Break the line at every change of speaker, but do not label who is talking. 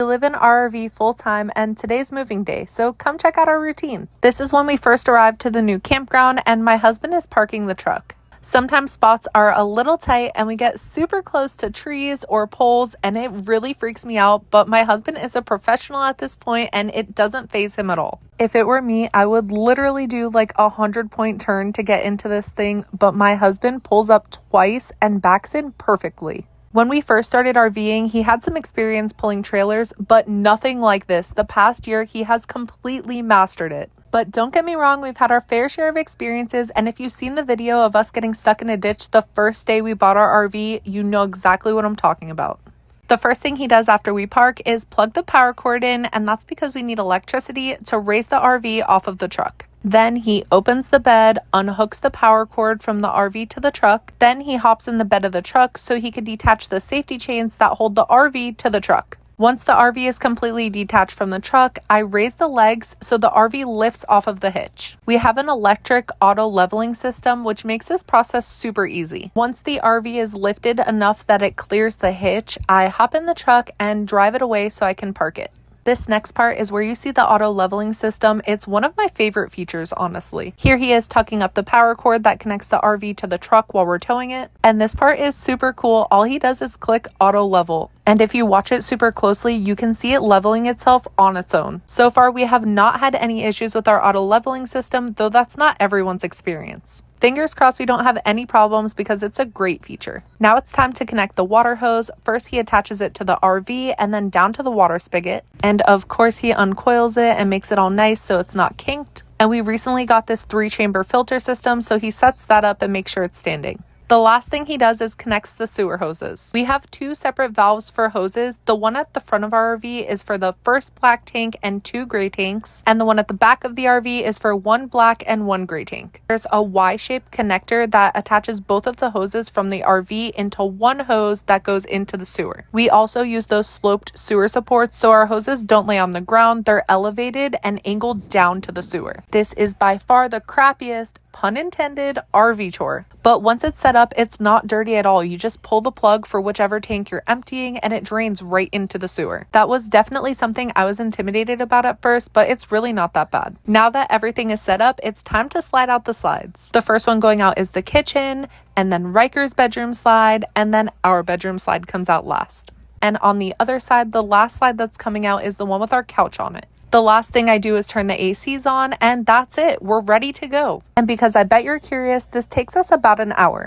We live in our RV full-time and today's moving day, so come check out our routine. This is when we first arrived to the new campground and my husband is parking the truck. Sometimes spots are a little tight and we get super close to trees or poles and it really freaks me out, but my husband is a professional at this point and it doesn't faze him at all. If it were me, I would literally do like a 100-point turn to get into this thing, but my husband pulls up twice and backs in perfectly. When we first started RVing, he had some experience pulling trailers, but nothing like this. The past year, he has completely mastered it. But don't get me wrong, we've had our fair share of experiences, and if you've seen the video of us getting stuck in a ditch the first day we bought our RV, you know exactly what I'm talking about. The first thing he does after we park is plug the power cord in, and that's because we need electricity to raise the RV off of the truck. Then he opens the bed, unhooks the power cord from the RV to the truck. Then he hops in the bed of the truck so he can detach the safety chains that hold the RV to the truck. Once the RV is completely detached from the truck, I raise the legs so the RV lifts off of the hitch. We have an electric auto leveling system, which makes this process super easy. Once the RV is lifted enough that it clears the hitch, I hop in the truck and drive it away so I can park it. This next part is where you see the auto leveling system. It's one of my favorite features, honestly. Here he is tucking up the power cord that connects the RV to the truck while we're towing it. And this part is super cool. All he does is click auto level. And if you watch it super closely, you can see it leveling itself on its own. So far, we have not had any issues with our auto leveling system, though that's not everyone's experience. Fingers crossed we don't have any problems because it's a great feature. Now it's time to connect the water hose. First he attaches it to the RV and then down to the water spigot. And of course he uncoils it and makes it all nice so it's not kinked. And we recently got this 3-chamber filter system, so he sets that up and makes sure it's standing. The last thing he does is connects the sewer hoses. We have 2 separate valves for hoses. The one at the front of our RV is for the first black tank and 2 gray tanks, and the one at the back of the RV is for 1 black and 1 gray tank. There's a Y-shaped connector that attaches both of the hoses from the RV into one hose that goes into the sewer. We also use those sloped sewer supports so our hoses don't lay on the ground. They're elevated and angled down to the sewer. This is by far the crappiest, pun intended, RV chore. But once it's set up, it's not dirty at all. You just pull the plug for whichever tank you're emptying and it drains right into the sewer. That was definitely something I was intimidated about at first, but it's really not that bad. Now that everything is set up, it's time to slide out the slides. The first one going out is the kitchen, and then Riker's bedroom slide, and then our bedroom slide comes out last. And on the other side, the last slide that's coming out is the one with our couch on it. The last thing I do is turn the ACs on, and that's it. We're ready to go. And because I bet you're curious, this takes us about an hour.